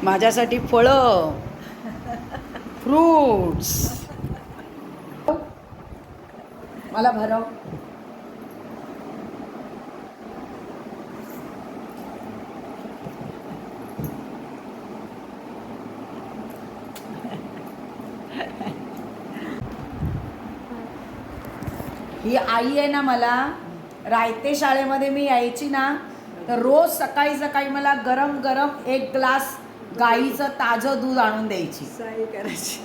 माझ्यासाठी फळं, फ्रूट्स. मला भरव. ही आई आहे ना, मला रायते शाळेमध्ये मी यायची ना, तर रोज सकाळी सकाळी मला गरम गरम एक ग्लास गाईचं ताजं दूध आणून द्यायची. साई करायची.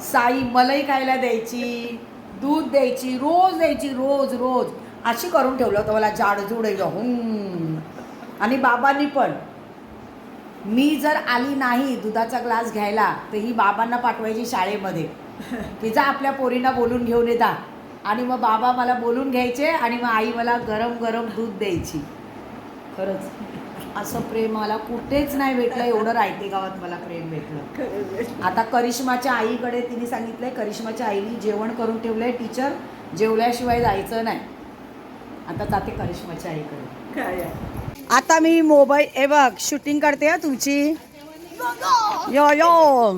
साई मलाई खायला द्यायची, दूध द्यायची, रोज द्यायची, रोज रोज अशी करून ठेवलं होतं मला जाडजूड एकदम. आणि बाबांनी पण, मी जर आली नाही दुधाचा ग्लास घ्यायला तर ही बाबांना पाठवायची शाळेमध्ये की जा आपल्या पोरींना बोलून घेऊन येता. आणि मग बाबा मला बोलून घ्यायचे आणि मग आई मला गरम गरम दूध द्यायची. खरंच असं प्रेम मला कुठेच नाही भेटलं, एवढं रायते गावात मला प्रेम भेटलं. आता करिश्माच्या आईकडे तिने सांगितलंय, करिश्माच्या आईने जेवण करून ठेवलंय, टीचर जेवल्याशिवाय जायचं नाही. आता जाते करिश्माच्या आईकडे. काय आता मी मोबाईल हे बघ शूटिंग करते हा तुमची. यो यो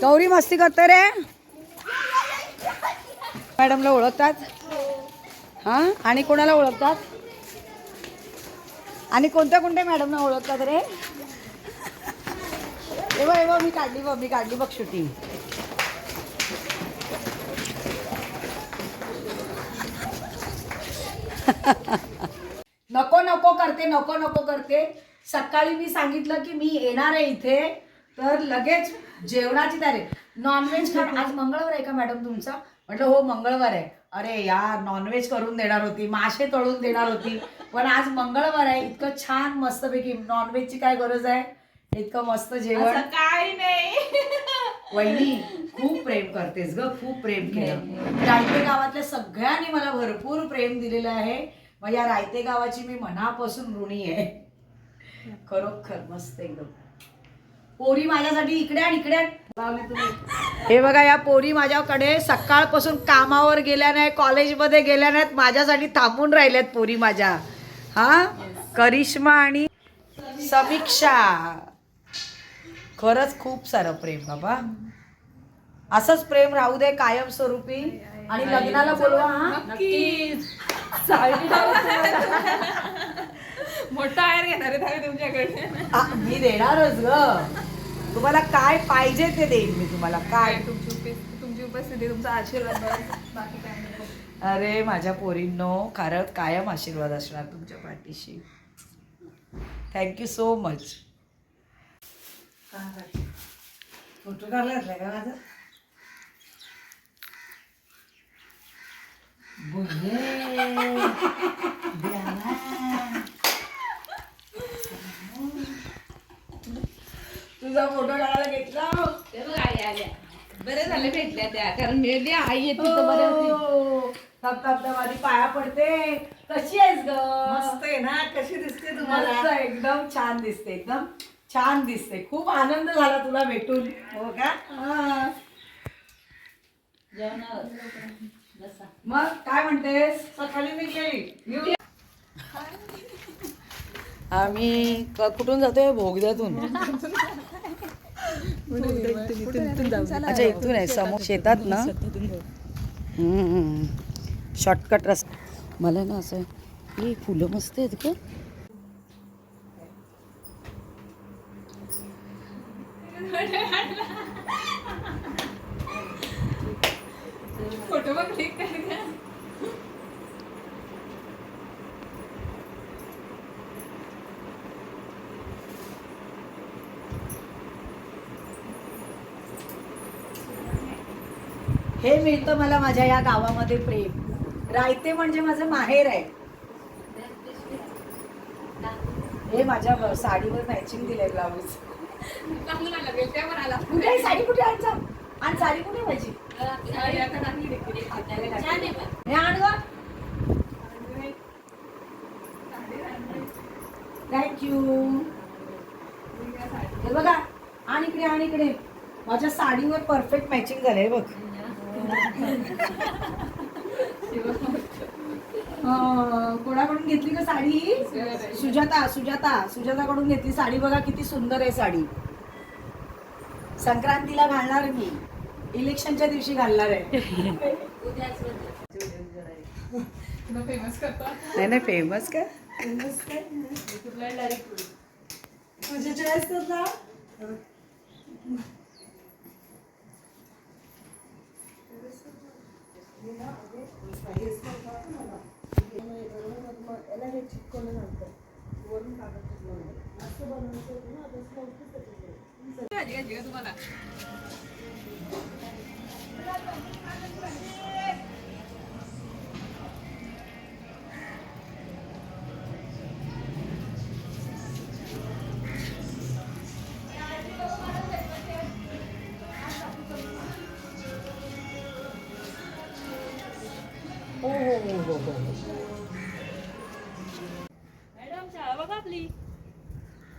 गौरी मस्ती करते रे. मॅडमला ओळखतात? हां, आणि कोणाला ओळखतात? आणि कोणत्या कोणत्या मॅडमना ओळखतात रे? एवढं मी काढली बघ शूटिंग. नको नको करते. सकाळी मी सांगितलं की मी येणार आहे इथे, तर लगेच जेवणाची तारीख. नॉनव्हेज आज मंगळवार आहे का मॅडम तुमचा? म्हटलं हो मंगळवार आहे. अरे यार, नॉनव्हेज करून देणार होती, मासे तळून देणार होती, पण आज मंगळवार आहे. इतकं छान मस्तपैकी, नॉनव्हेजची काय गरज आहे, इतकं मस्त जेवण. काय नाही वहिनी खूप प्रेम करतेस ग, खूप प्रेम केलं. रायते गावातल्या सगळ्यांनी मला भरपूर प्रेम दिलेलं आहे. मग या रायते गावाची मी मनापासून ऋणी आहे. खरोखर मस्त एकदम. पोरी माझ्यासाठी इकडे आणि इकडे. हे बघा, या पोरी माझ्याकडे सकाळपासून कामावर गेल्या नाही, कॉलेजमध्ये गेल्या नाहीत, माझ्यासाठी थांबून राहिल्यात पोरी माझ्या. हा, करिश्मा आणि समीक्षा. खरंच खूप सारं प्रेम बाबा. असंच प्रेम राहू दे कायमस्वरूपी. आणि लग्नाला बोलवा. हा नक्कीच. मोठा आयर घेणार आहे तुमच्याकडे. मी देणारच ग. तुम्हाला काय पाहिजे ते देईन मी तुम्हाला. काय तुमची उपस्थिती, तुमचा आशीर्वाद, बाकी काय नाही. अरे माझ्या पोरींनो, खरंच कायम आशीर्वाद असणार तुमच्या पाठीशी. Thank you so much. फोटो काढला का माझा? तुझा फोटो काढायला घेतला. बरे झाले भेटल्या त्या, कारण मी आई येते तर बरे होती. माझी पाया पडते. कशी आहेस ग? मस्त आहे ना. कशी दिसते तुम्हाला? मस्त, एकदम छान दिसते, एकदम छान दिसते. खूप आनंद झाला तुला भेटून. हो का? मग काय म्हणतेस? सकाळी निघली. आम्ही कुठून जातोय? भोगद्यातून. अच्छा, इथून आहे समोर शेतात ना. शॉर्टकट रस्ता. मला ना असं ही फुलं मस्त आहेत का? फोटो बघ, क्लिक कर का? हे मिळतं मला माझ्या या गावामध्ये प्रेम. रायते म्हणजे माझं माहेर आहे. हे माझ्या साडीवर मॅचिंग दिलंय ब्लाऊज. कुठे साडी? कुठे आणचा? आणि साडी कुठे माझी? थँक्यू. हे बघा, आणि इकडे माझ्या साडीवर परफेक्ट मॅचिंग झालंय बघ. कोणाकडून घेतली का साडी? सुजाताकडून घेतली साडी. बघा किती सुंदर आहे साडी. संक्रांतीला घालणार मी, इलेक्शनच्या दिवशी घालणार आहे. नाही फेमस का? तुझी चॉईस तुझा.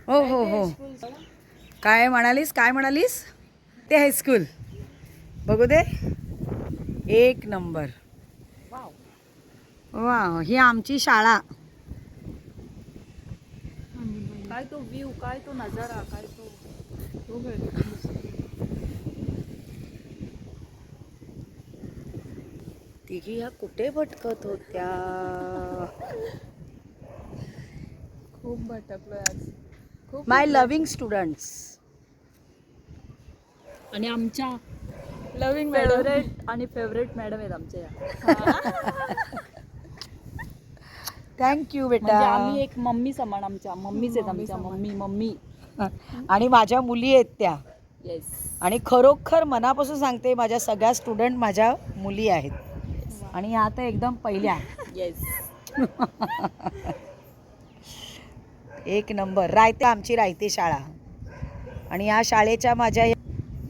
हो. काय म्हणालीस? ते हायस्कूल बघू दे. एक नंबर. वा, ही आमची शाळा. काय तो व्ह्यू, काय तो नजारा, काय तो तिघी ह्या कुठे भटकत होत्या? खूप भटकलोय आज. माय लव्हिंग स्टुडंट्स. आणि आमच्या लविंग फेवरेट आणि फेवरेट मॅडम आहेत आमच्या या. थँक्यू म्हणजे बेटा. आम्ही एक मम्मी समान, आमच्या मम्मीच आहेत आमच्या. मम्मी आणि माझ्या मुली आहेत त्या. येस. आणि खरोखर मनापासून सांगते, माझ्या सगळ्या स्टुडंट माझ्या मुली आहेत. आणि ह्या आता एकदम पहिल्या. येस. एक नंबर. आमची रायते शाळा. आणि या शाळेच्या माझ्या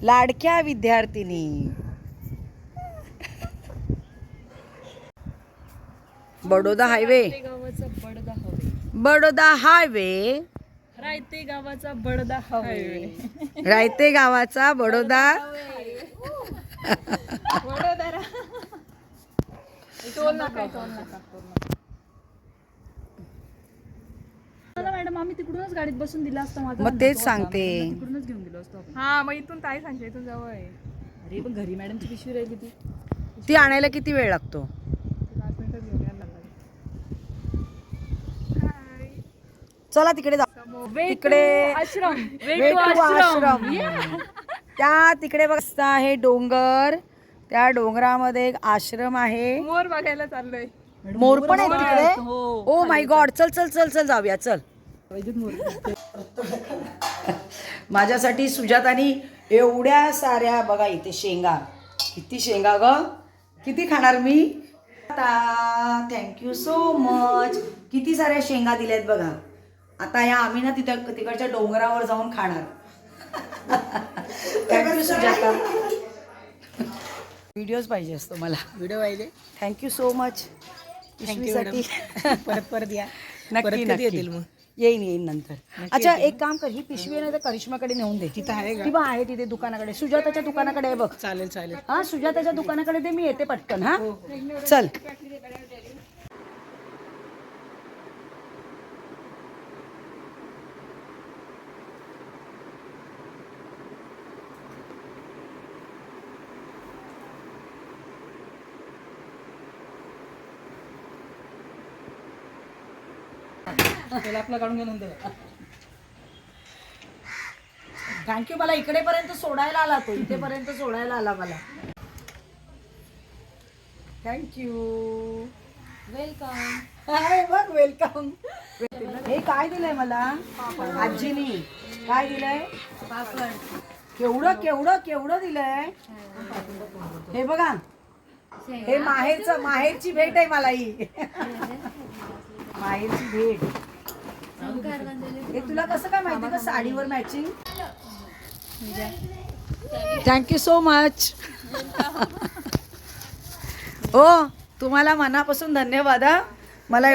लाडक्या विद्यार्थिनी. बडोदा हायवे. गावाचा बडदा हवे. बडोदा हायवे. रायते गावाचा बडदा हवे. रायते गावाचा बडोदा. वडोदरा. टोल नाका. मॅडम आम्ही तिकडूनच गाडीत बसून दिला असता. माझा मग तेच सांगते. तिकडूनच घेऊन दिलो असतो आपण. हा, मग इथून ताई सांगते, इथून जवळ आहे. अरे पण घरी मॅडमची पिशवी राहिली ती. ती आणायला किती वेळ लागतो? 5 मिनिटात घेऊन यायला लागलं. चला तिकडे जा. तिकडे आश्रम. Way to आश्रम. त्या तिकडे बघता आहे डोंगर. त्या डोंगरामध्ये एक आश्रम आहे. मोर बघायला चाललोय. मोर पण आहे तिकडे. हो. Oh my God. चल जाऊया. चल. माझ्यासाठी सुजातानी एवढ्या साऱ्या, बघा इथे शेंगा. किती शेंगा ग. किती खाणार मी? Thank you so much. किती साऱ्या शेंगा दिल्यात बघा. आता या आम्ही ना तिकडच्या डोंगरावर जाऊन खाणार. थँक्यू सुजाता. व्हिडिओज पाहिजे असतो मला. व्हिडिओ पाहिजे. Thank you so much. पिशवीसाठी परत या. नक्की मग येईन नंतर. अच्छा एक काम कर, ही पिशवी आहे ना करिश्माकडे नेऊन दे. तिथं आहे ती बा आहे तिथे दुकानाकडे. सुजाताच्या दुकानाकडे आहे बघ. चालेल. हा, सुजाताच्या दुकानाकडे दे. मी येते पटकन. हा चल. आपला काढून घ्या नंतर. थँक्यू. मला इकडेपर्यंत सोडायला आला तो. इथेपर्यंत सोडायला आला मला. थँक्यू. वेलकम. बघ वेलकम. हे काय दिलंय मला आजीनी? काय दिलंय? केवढं दिलंय हे बघा. हे माहेरची भेट आहे मला ही. माहेरची भेट. हे तुला कसं काय माहिती का साडीवर मॅचिंग? Thank you so much. हो, तुम्हाला मनापासून धन्यवाद. मला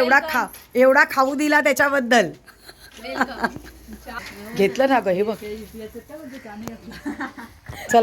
एवढा खाऊ दिला त्याच्याबद्दल. घेतलं ना ग हे बघ. चला.